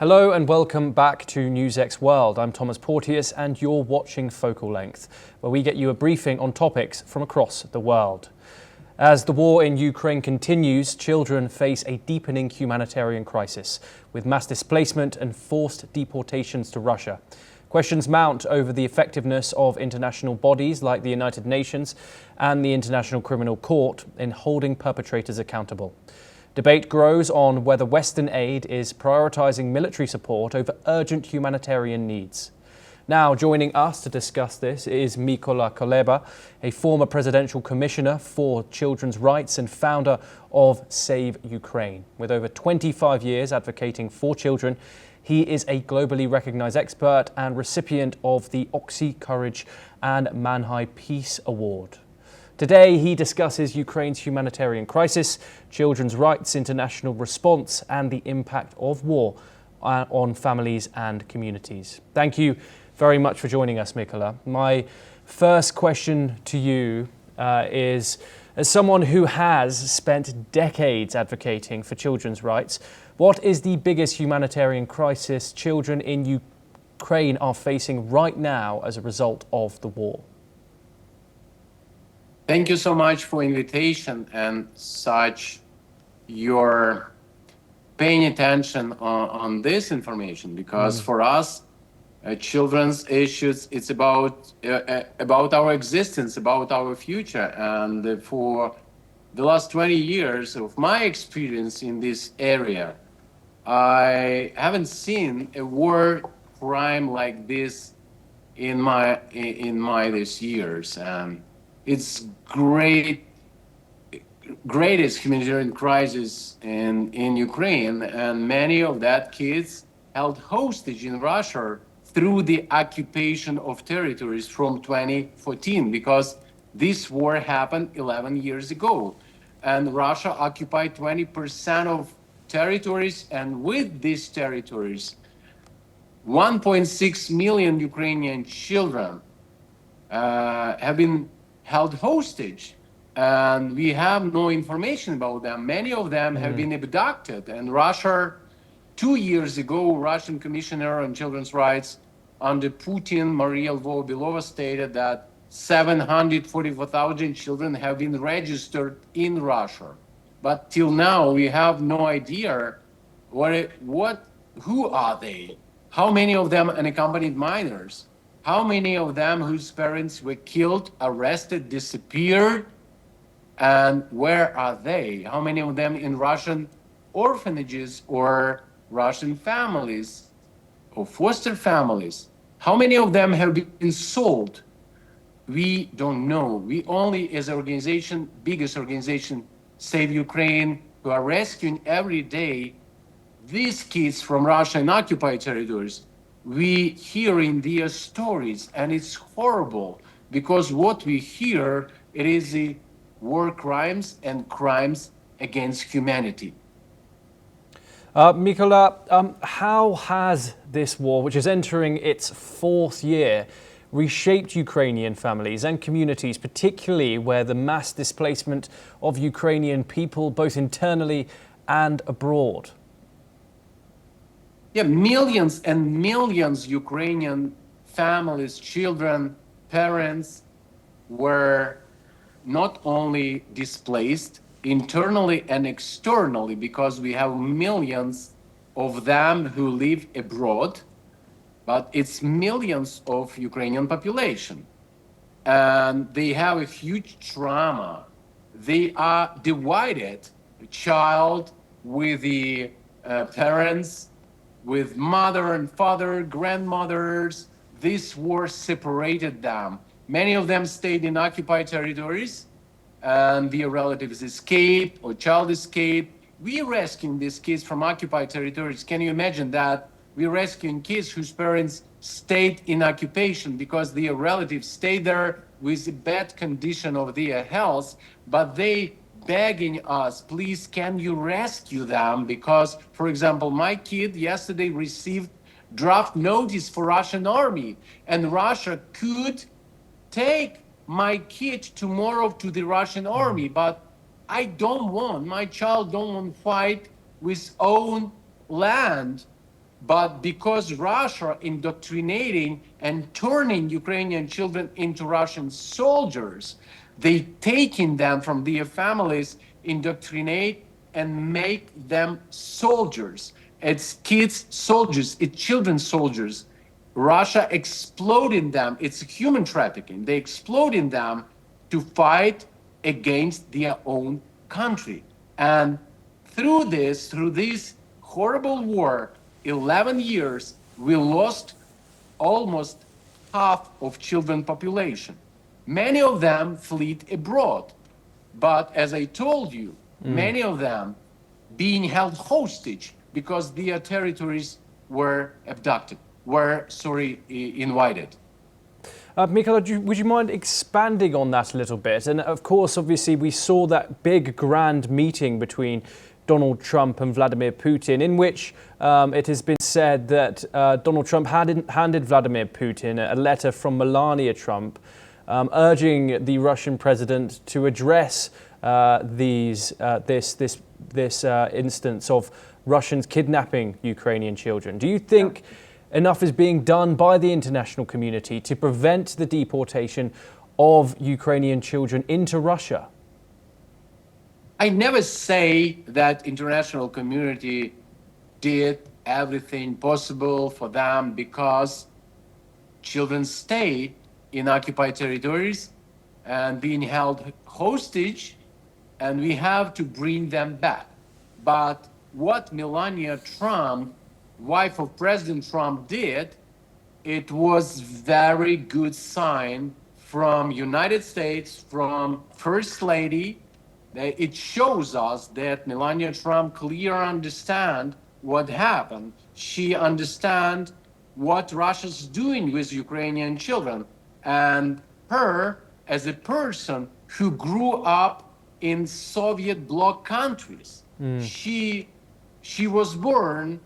Hello and welcome back to NewsX World. I'm Thomas Porteous and you're watching Focal Length, where we get you a briefing on topics from across the world. As the war in Ukraine continues, children face a deepening humanitarian crisis, with mass displacement and forced deportations to Russia. Questions mount over the effectiveness of international bodies like the United Nations and the International Criminal Court in holding perpetrators accountable. Debate grows on whether Western aid is prioritising military support over urgent humanitarian needs. Now, joining us to discuss this is Mykola Kuleba, a former presidential commissioner for children's rights and founder of Save Ukraine. With over 25 years advocating for children, he is a globally recognised expert and recipient of the Oxy Courage and Manhai Peace Award. Today, he discusses Ukraine's humanitarian crisis, children's rights, international response, and the impact of war on families and communities. Thank you very much for joining us, Mykola. My first question to you is, as someone who has spent decades advocating for children's rights, what is the biggest humanitarian crisis children in Ukraine are facing right now as a result of the war? Thank you so much for invitation and such your paying attention on this information, because for us, children's issues, it's about our existence, about our future. And for the last 20 years of my experience in this area, I haven't seen a war crime like this in my these years. It's greatest humanitarian crisis in Ukraine, and many of that kids held hostage in Russia through the occupation of territories from 2014, because this war happened 11 years ago, and Russia occupied 20% of territories, and with these territories, 1.6 million Ukrainian children have been held hostage, and we have no information about them. Many of them have been abducted, and Russia, 2 years ago, Russian Commissioner on Children's Rights under Putin, Maria Lvova-Belova, stated that 744,000 children have been registered in Russia. But till now, we have no idea who are they? How many of them unaccompanied minors? How many of them whose parents were killed, arrested, disappeared, and where are they? How many of them in Russian orphanages or Russian families or foster families? How many of them have been sold? We don't know. We only, as an organization, biggest organization, Save Ukraine, who are rescuing every day these kids from Russian occupied territories. We hearing their stories, and it's horrible, because what we hear, it is the war crimes and crimes against humanity. Mykola, how has this war, which is entering its fourth year, reshaped Ukrainian families and communities, particularly where the mass displacement of Ukrainian people, both internally and abroad? Yeah, millions and millions Ukrainian families, children, parents were not only displaced internally and externally, because we have millions of them who live abroad, but it's millions of Ukrainian population. And they have a huge trauma. They are divided, child with the parents, with mother and father, grandmothers. This war separated them. Many of them stayed in occupied territories, and their relatives escaped or child escaped. We're rescuing these kids from occupied territories. Can you imagine that? We're rescuing kids whose parents stayed in occupation because their relatives stayed there with a bad condition of their health, but they begging us, please, can you rescue them? Because, for example, my kid yesterday received draft notice for Russian army, and Russia could take my kid tomorrow to the Russian army, but I don't want, my child don't want to fight with own land But because Russia indoctrinating and turning Ukrainian children into Russian soldiers, they taking them from their families, indoctrinate and make them soldiers. It's kids soldiers, it's children soldiers. Russia exploding them, it's human trafficking. They exploding them to fight against their own country. And through this horrible war, 11 years, we lost almost half of children population. Many of them fled abroad. But as I told you, many of them being held hostage because their territories were abducted, invaded. Mykola, would you mind expanding on that a little bit? And of course, obviously, we saw that big grand meeting between Donald Trump and Vladimir Putin, in which it has been said that Donald Trump handed Vladimir Putin a letter from Melania Trump urging the Russian president to address this instance of Russians kidnapping Ukrainian children. Do you think enough is being done by the international community to prevent the deportation of Ukrainian children into Russia? I never say that international community did everything possible for them because children stayed in occupied territories and being held hostage, and we have to bring them back. But what Melania Trump, wife of President Trump, did, it was very good sign from United States, from First Lady. It shows us that Melania Trump clearly understand what happened. She understand what Russia's doing with Ukrainian children. And her, as a person who grew up in Soviet bloc countries, she was born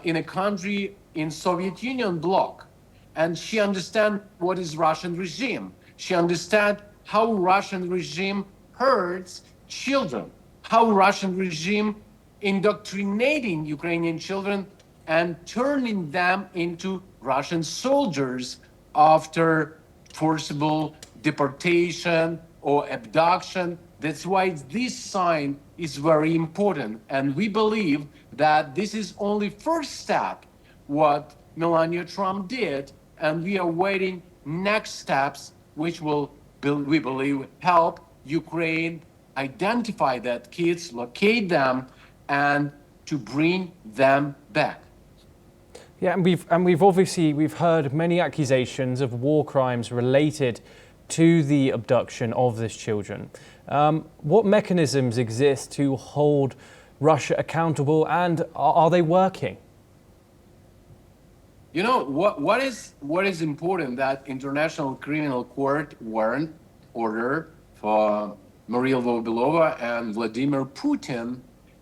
in a country in Soviet Union bloc, and she understands what is Russian regime. She understands how Russian regime hurts children, how Russian regime indoctrinating Ukrainian children and turning them into Russian soldiers after forcible deportation or abduction. That's why this sign is very important. And we believe that this is only first step, what Melania Trump did, and we are waiting next steps, which will, we believe, help Ukraine identify that kids, locate them, and to bring them back. Yeah, and we've heard many accusations of war crimes related to the abduction of these children. What mechanisms exist to hold Russia accountable, and are they working? You know what is important, that International Criminal Court warrant order for Maria Lvova and Vladimir Putin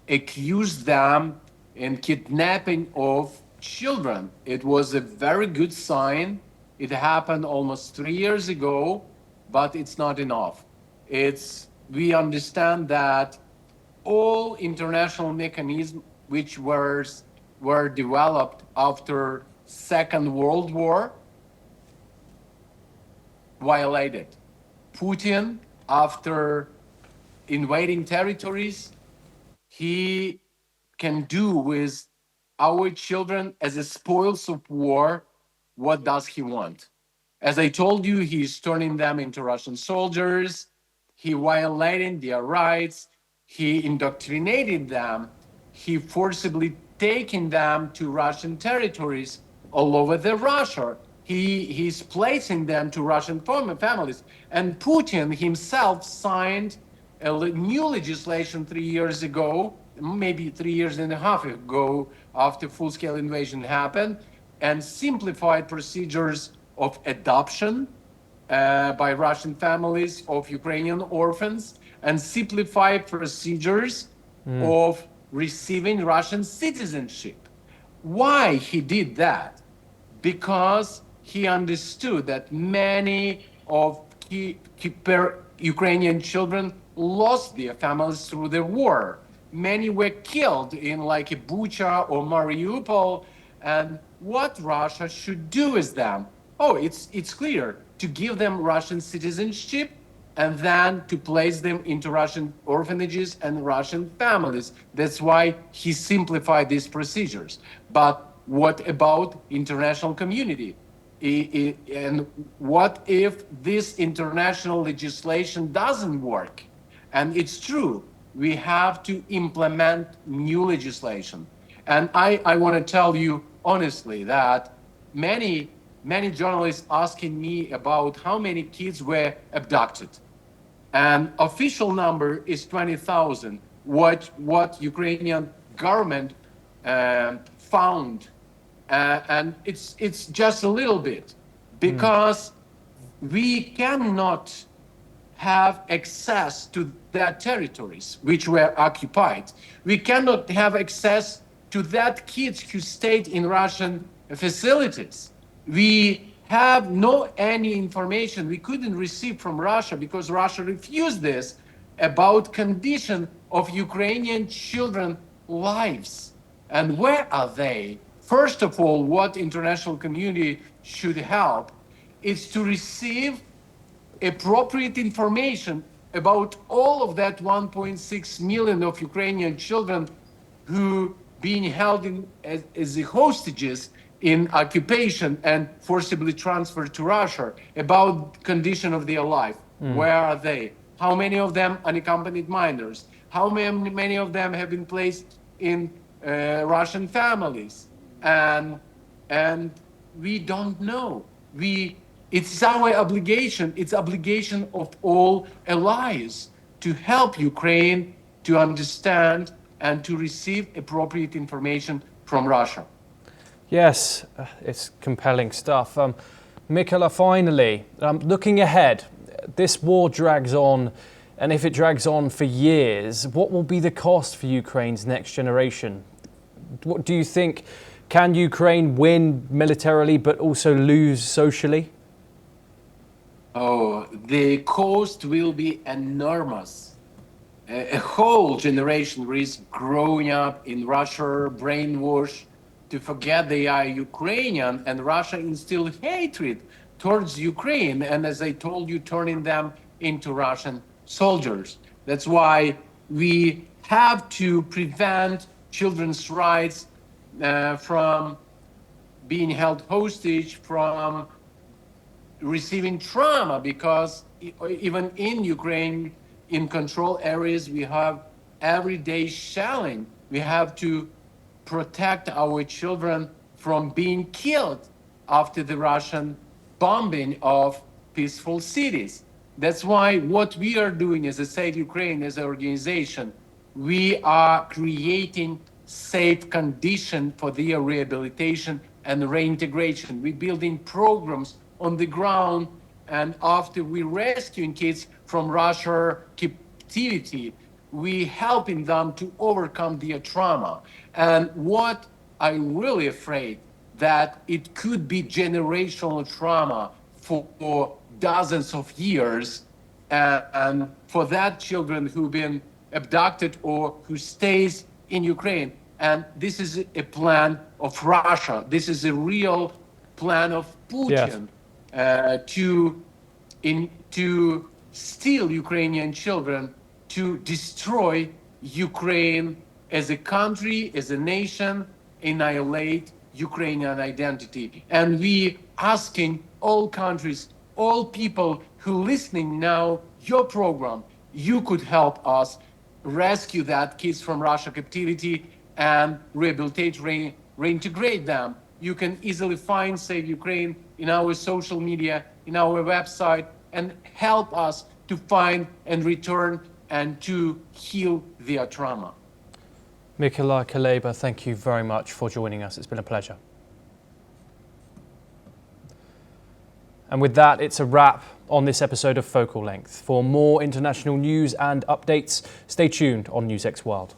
accused them in kidnapping of children. It was a very good sign. It happened almost 3 years ago, but it's not enough. We understand that all international mechanisms which were developed after Second World War violated. Putin, after invading territories, he can do with our children as a spoils of war what does he want. As I told you, he's turning them into Russian soldiers, he violating their rights, he indoctrinated them, he forcibly taking them to Russian territories all over the Russia. He's placing them to Russian families. And Putin himself signed a new legislation 3 years ago, maybe 3 years and a half ago, after full-scale invasion happened, and simplified procedures of adoption by Russian families of Ukrainian orphans, and simplified procedures of receiving Russian citizenship. Why he did that? Because he understood that many of Ukrainian children lost their families through the war. Many were killed in like Bucha or Mariupol, And what Russia should do with them? Oh, it's clear: to give them Russian citizenship and then to place them into Russian orphanages and Russian families. That's why he simplified these procedures. But what about international community? And what if this international legislation doesn't work? And it's true, we have to implement new legislation. And I want to tell you honestly that many journalists asking me about how many kids were abducted. And official number is 20,000. What Ukrainian government found, and it's just a little bit, because we cannot have access to their territories which were occupied. We cannot have access to that kids who stayed in Russian facilities. We have no any information we couldn't receive from Russia because Russia refused this about condition of Ukrainian children lives. And where are they? First of all, what international community should help is to receive appropriate information about all of that 1.6 million of Ukrainian children who being held as the hostages in occupation and forcibly transferred to Russia, about condition of their life. Where are they? How many of them unaccompanied minors? How many of them have been placed in Russian families? And we don't know. It's our obligation. It's obligation of all allies to help Ukraine to understand and to receive appropriate information from Russia. Yes, it's compelling stuff. Mykola, finally, looking ahead, this war drags on, and if it drags on for years, what will be the cost for Ukraine's next generation? What do you think? Can Ukraine win militarily but also lose socially? Oh, the cost will be enormous. A whole generation risks growing up in Russia, brainwashed to forget they are Ukrainian, and Russia instilled hatred towards Ukraine, and as I told you, turning them into Russian soldiers. That's why we have to prevent children's rights from being held hostage, from receiving trauma, because even in Ukraine, in control areas, we have everyday shelling. We have to protect our children from being killed after the Russian bombing of peaceful cities. That's why what we are doing as a Save Ukraine, as an organization, we are creating safe conditions for their rehabilitation and reintegration. We're building programs on the ground, and after we rescuing kids from Russia captivity, we helping them to overcome their trauma. And what I'm really afraid that it could be generational trauma for dozens of years, and for that children who've been abducted or who stays in Ukraine. And this is a plan of Russia. This is a real plan of Putin. Yes. To steal Ukrainian children, to destroy Ukraine as a country, as a nation, annihilate Ukrainian identity. And we asking all countries, all people who listening now, your program, you could help us rescue that kids from Russia captivity and rehabilitate, reintegrate them. You can easily find Save Ukraine in our social media, in our website, and help us to find and return and to heal their trauma. Mykola Kuleba, thank you very much for joining us. It's been a pleasure. And with that, it's a wrap on this episode of Focal Length. For more international news and updates, stay tuned on NewsX World.